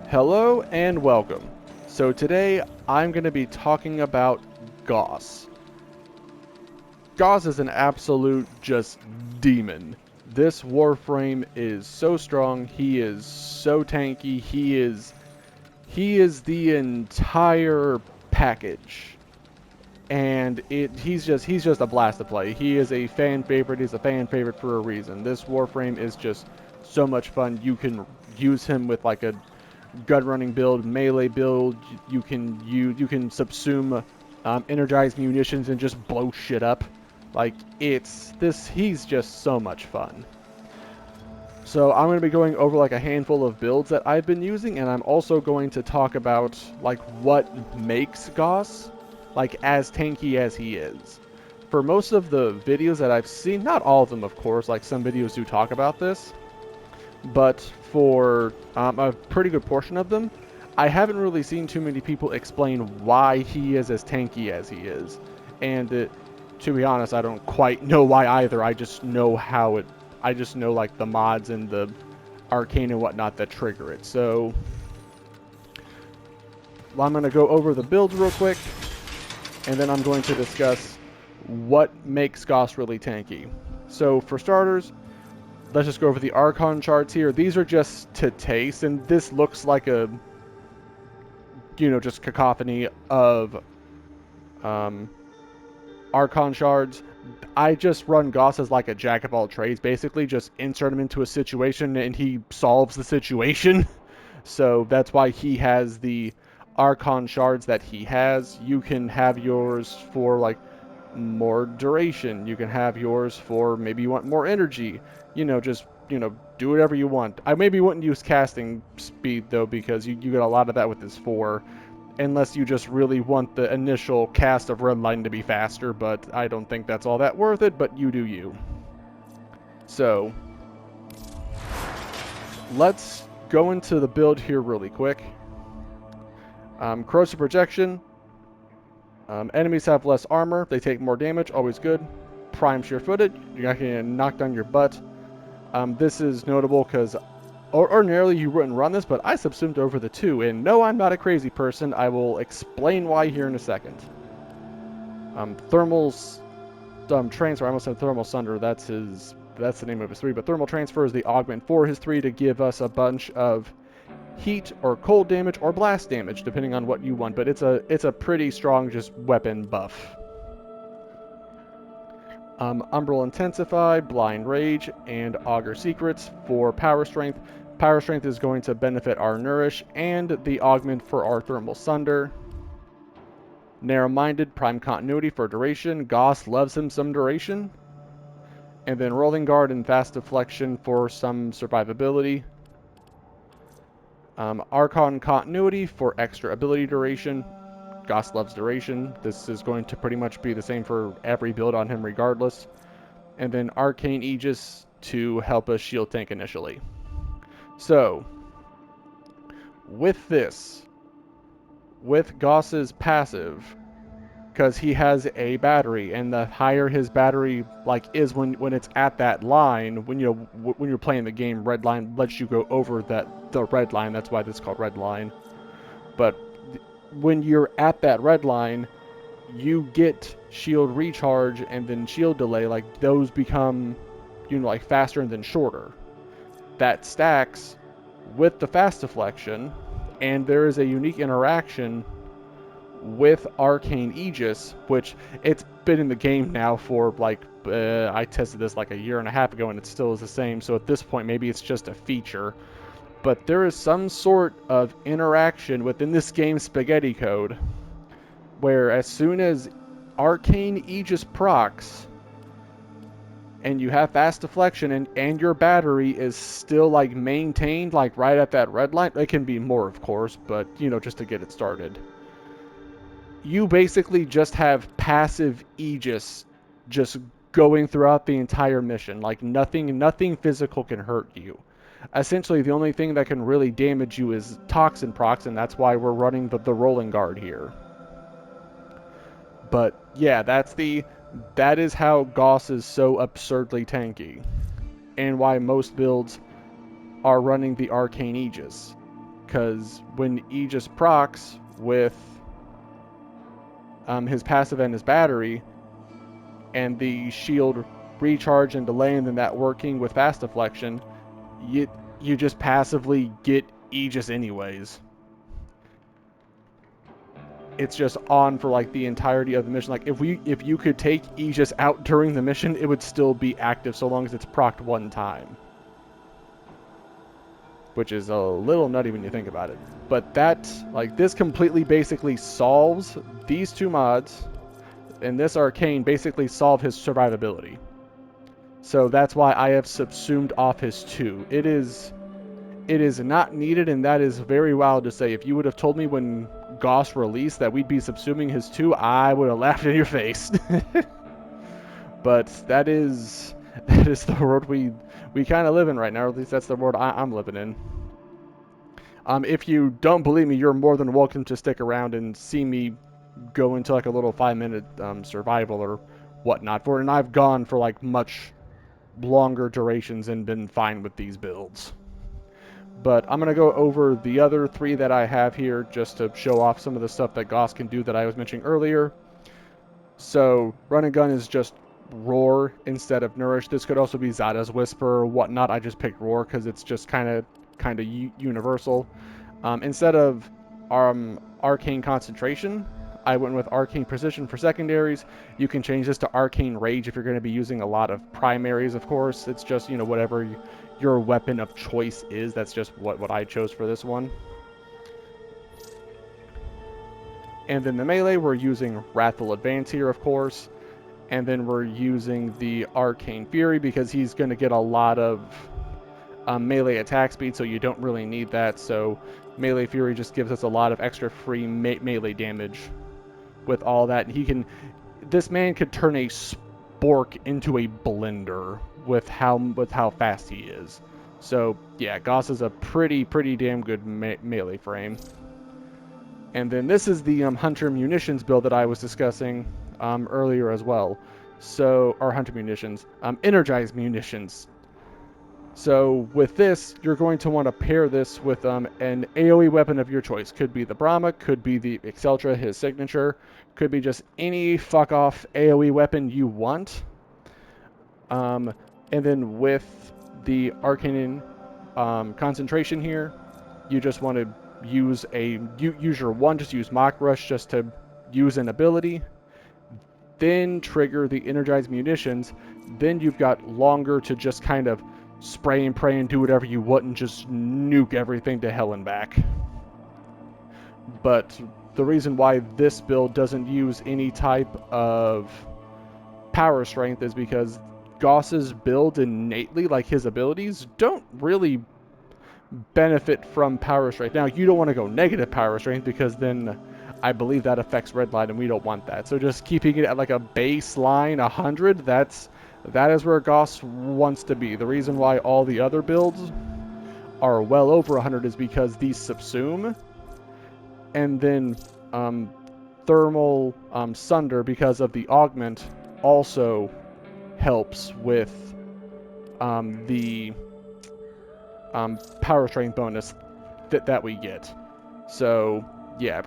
Hello and welcome. So today I'm going to be talking about Gauss. Gauss is an absolute just demon. This Warframe is so strong, he is so tanky, he is the entire package. And he's just a blast to play. He is a fan favorite, he's a fan favorite for a reason. This Warframe is just so much fun. You can use him with like a gun running build, melee build. You can subsume energized munitions and just blow shit up. Like he's just so much fun. So I'm going to be going over like a handful of builds that I've been using, and I'm also going to talk about like what makes Gauss like as tanky as he is. For most of the videos that I've seen, not all of them of course, like some videos do talk about this, but for a pretty good portion of them, I haven't really seen too many people explain why he is as tanky as he is. And to be honest, I don't quite know why either. I just know I just know like the mods and the arcane and whatnot that trigger it. So I'm going to go over the builds real quick, and then I'm going to discuss what makes Gauss really tanky. So for starters, let's just go over the Archon charts here. These are just to taste, and this looks like a, just cacophony of Archon shards. I just run Gauss as like a jack of all trades, basically. Just insert him into a situation, and he solves the situation. So that's why he has the Archon shards that he has. You can have yours for like more duration. You can have yours for maybe you want more energy. Just, do whatever you want. I maybe wouldn't use casting speed, though, because you get a lot of that with this 4. Unless you just really want the initial cast of Redline to be faster, but I don't think that's all that worth it, but you do you. So, let's go into the build here really quick. Corrosive Projection. Enemies have less armor. They take more damage. Always good. Prime Sure-Footed. You're not going to get knocked on your butt. This is notable because ordinarily you wouldn't run this, but I subsumed over the 2. And no, I'm not a crazy person. I will explain why here in a second. Thermal Transfer. I almost said Thermal Sunder. That's the name of his 3. But Thermal Transfer is the augment for his 3 to give us a bunch of heat or cold damage or blast damage, depending on what you want. But it's a pretty strong just weapon buff. Umbral Intensify, Blind Rage, and Augur Secrets for Power Strength. Power Strength is going to benefit our Nourish and the augment for our Thermal Sunder. Narrow-Minded, Prime Continuity for duration. Gauss loves him some duration. And then Rolling Guard and Fast Deflection for some survivability. Archon Continuity for extra ability duration. Gauss loves duration. This is going to pretty much be the same for every build on him regardless. And then Arcane Aegis to help us shield tank initially. So, with Gauss's passive, because he has a battery, and the higher his battery is when it's at that line, when you're playing the game, red line lets you go over the red line. That's why this is called red line. But when you're at that red line, you get shield recharge and then shield delay. Like those become, faster and then shorter. That stacks with the fast deflection, and there is a unique interaction with Arcane Aegis, which it's been in the game now for I tested this like a year and a half ago, and it still is the same. So at this point, maybe it's just a feature. But there is some sort of interaction within this game's spaghetti code where as soon as Arcane Aegis procs and you have fast deflection and your battery is still maintained right at that red line, it can be more of course, but just to get it started, you basically just have passive Aegis just going throughout the entire mission. Like nothing physical can hurt you. Essentially, the only thing that can really damage you is toxin procs, and that's why we're running the rolling guard here. But yeah, that is how Gauss is so absurdly tanky, and why most builds are running the Arcane Aegis. because when Aegis procs with his passive and his battery, and the shield recharge and delay, and then that working with fast deflection, you just passively get Aegis anyways. It's just on for like the entirety of the mission. Like if you could take Aegis out during the mission, it would still be active so long as it's procced one time. Which is a little nutty when you think about it. But that, like, this completely basically solves these two mods, and this arcane basically solve his survivability. So that's why I have subsumed off his 2. It is not needed, and that is very wild to say. If you would have told me when Gauss released that we'd be subsuming his 2, I would have laughed in your face. But that is the world we kind of live in right now, or at least that's the world I'm living in. If you don't believe me, you're more than welcome to stick around and see me go into like a little 5-minute survival or whatnot for it, and I've gone for like much longer durations and been fine with these builds. But I'm going to go over the other 3 that I have here just to show off some of the stuff that Gauss can do that I was mentioning earlier. So Run and Gun is just Roar instead of Nourish. This could also be Zada's Whisper or whatnot. I just picked Roar because it's just kind of universal. Instead of Arcane Concentration, I went with Arcane Precision for secondaries. You can change this to Arcane Rage if you're going to be using a lot of primaries, of course. It's just, you know, whatever your weapon of choice is. That's just what I chose for this one. And then the melee, we're using Wrathful Advance here, of course. And then we're using the Arcane Fury because he's going to get a lot of melee attack speed, so you don't really need that. So Melee Fury just gives us a lot of extra free melee damage with all that. And this man could turn a spork into a blender with how fast he is. So yeah, Gauss is a pretty damn good melee frame. And then this is the Hunter Munitions build that I was discussing earlier as well. So, or Hunter Munitions, Energized Munitions. So with this, you're going to want to pair this with an AoE weapon of your choice. Could be the Brahma, could be the Exceltra, his signature, could be just any fuck-off AoE weapon you want. And then with the Arcane Concentration here, you just want to use your 1, just use Mock Rush just to use an ability. Then trigger the Energized Munitions. Then you've got longer to just kind of spray and pray and do whatever you want and just nuke everything to hell and back. But the reason why this build doesn't use any type of power strength is because Gauss's build innately, like his abilities, don't really benefit from power strength. Now, you don't want to go negative power strength because then I believe that affects Redline and we don't want that. So just keeping it at like a baseline 100, that is where Gauss wants to be. The reason why all the other builds are well over 100 is because these subsume. And then Thermal Sunder, because of the augment, also helps with the power strength bonus that we get. So, yeah.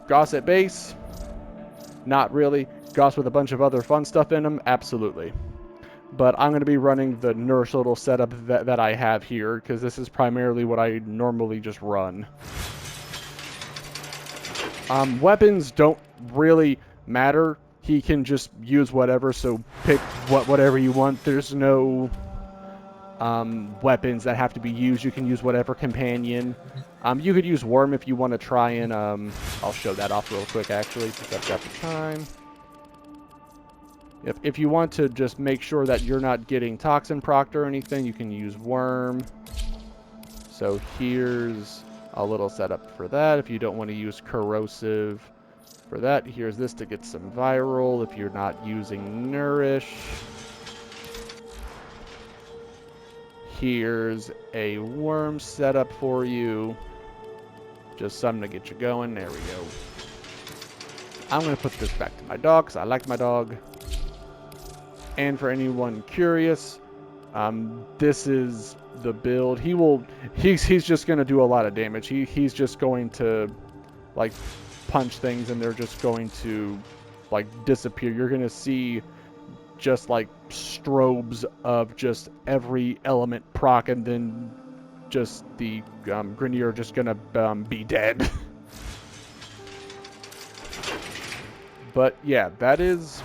Gauss at base? Not really. Gauss with a bunch of other fun stuff in him? Absolutely. But I'm going to be running the Nourish little setup that I have here, because this is primarily what I normally just run. Weapons don't really matter. He can just use whatever, so pick whatever you want. There's no weapons that have to be used. You can use whatever companion. You could use Worm if you want to try and... I'll show that off real quick, actually, since I've got the time. If you want to just make sure that you're not getting Toxin procced or anything, you can use Worm. So here's a little setup for that. If you don't want to use Corrosive for that, here's this to get some Viral if you're not using Nourish. Here's a Worm setup for you. Just something to get you going. There we go. I'm going to put this back to my dog because I like my dog. And for anyone curious, This is the build. He's just gonna do a lot of damage. He's just going to like punch things and they're just going to like disappear. You're gonna see just like strobes of just every element proc, and then just the Grenier just gonna be dead. But yeah, that is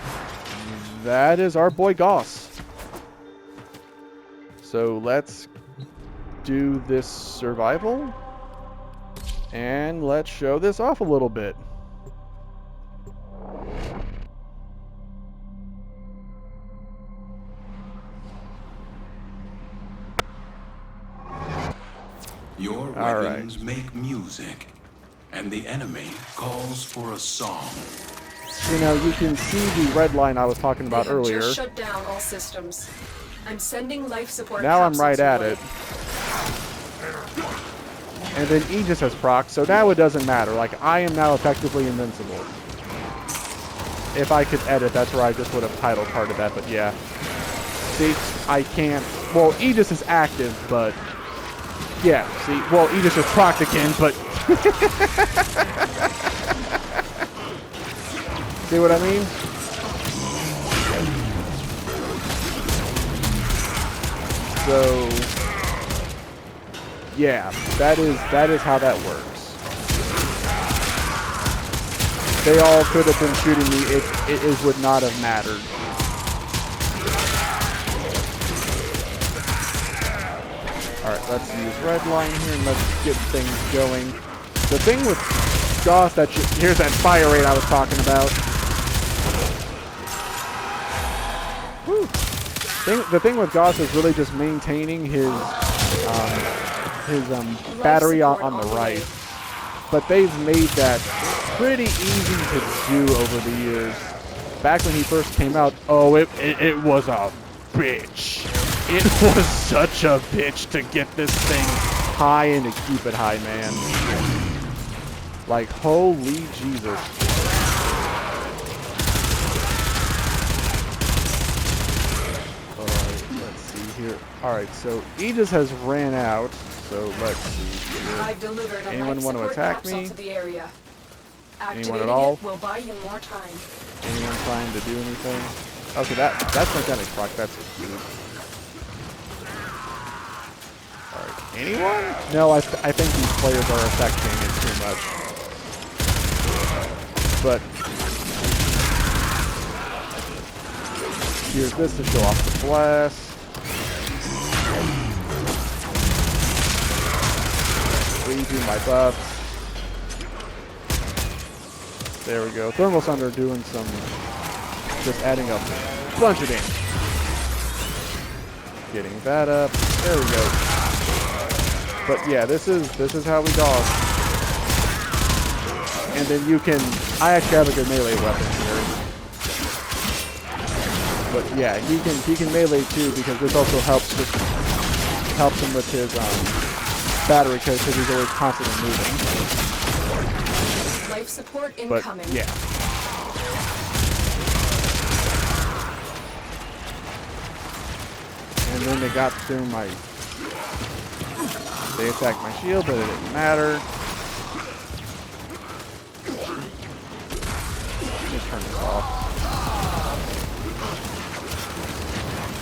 our boy Gauss. So let's do this survival and let's show this off a little bit. Your weapons make music, and the enemy calls for a song. You know, you can see the red line I was talking about earlier. Just shut down all systems. I'm sending life support. Now I'm right at it. And then Aegis has proc, so now it doesn't matter. Like, I am now effectively invincible. If I could edit, that's where I just would have title carded that, but yeah. See, I can't... Well, Aegis is active, but... Yeah, see, well, Aegis is procced again, but... See what I mean? So... Yeah, that is how that works. They all could have been shooting me. It would not have mattered. Alright, let's use red line here and let's get things going. The thing with Gauss, here's that fire rate I was talking about. Whew. The thing with Gauss is really just maintaining his battery on the right. But they've made that pretty easy to do over the years. Back when he first came out, oh, it was a bitch. It was such a bitch to get this thing high and to keep it high, man. Like, holy Jesus. Alright, let's see here. Alright, so Aegis has ran out. So let's see here. Anyone want to attack me? Anyone at all? Will buy you more time. Anyone trying to do anything? Okay, that's magnetic proc. That's cute. Alright, anyone? No, I think these players are affecting it too much. But here's this to show off the blast. Redo my buffs. There we go. Thermal Thunder doing some, just adding up a bunch of damage. Getting that up. There we go. But yeah, this is how we dodge. And then you can, I actually have a good melee weapon here. But yeah, he can melee too, because this also helps him with his battery, because he's always constantly moving. Life support incoming. But yeah. And then they got through my... They attacked my shield, but it didn't matter. Let me turn this off.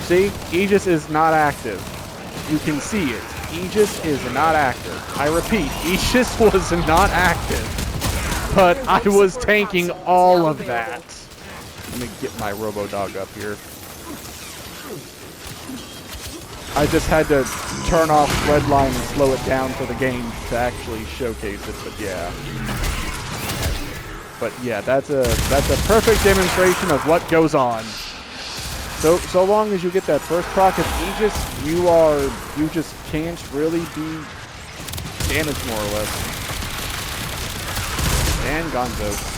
See? Aegis is not active. You can see it. Aegis is not active. I repeat, Aegis was not active. But I was tanking all of that. Let me get my Robo-Dog up here. I just had to turn off Redline and slow it down for the game to actually showcase it, but yeah. But yeah, that's a perfect demonstration of what goes on. So long as you get that first proc of Aegis, you just can't really be damaged more or less. And Gonzo.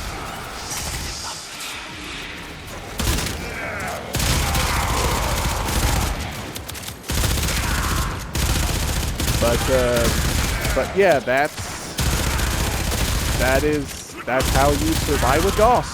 But yeah, that's how you survive with Gauss.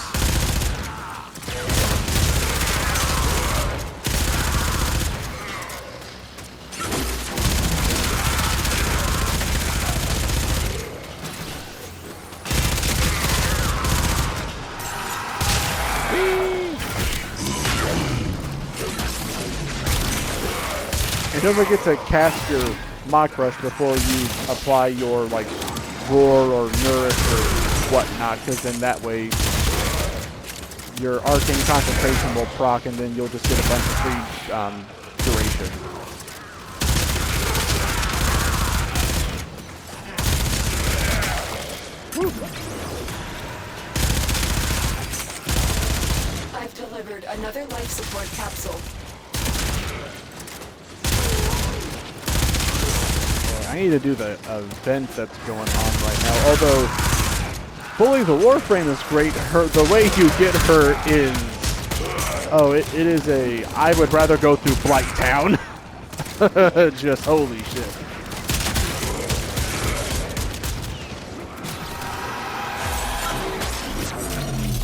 don't forget to cast your Mach Rush before you apply your like Roar or Nourish or whatnot, because then that way your Arcane Concentration will proc, and then you'll just get a bunch of free duration. Woo. I've delivered another life support capsule. I need to do the event that's going on right now. Although, fully the Warframe is great. The way you get her is... Oh, it is a... I would rather go through Blight Town. Just holy shit.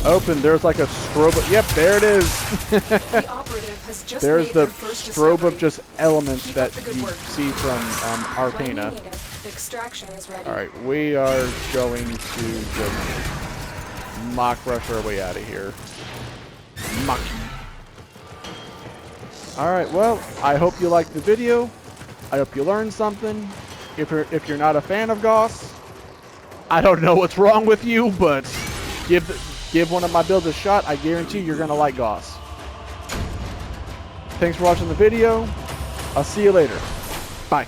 Open, there's like a strobe... Yep, there it is. The operative has just There's made the their first strobe discovery. of just elements Keep that up the good you work. see from Arcana. When we need it, the extraction is ready. Alright, we are going to just Mach Rush our way out of here. Mach. Alright, well, I hope you liked the video. I hope you learned something. If you're not a fan of Gauss, I don't know what's wrong with you, but give one of my builds a shot. I guarantee you're gonna like Gauss. Thanks for watching the video. I'll see you later. Bye.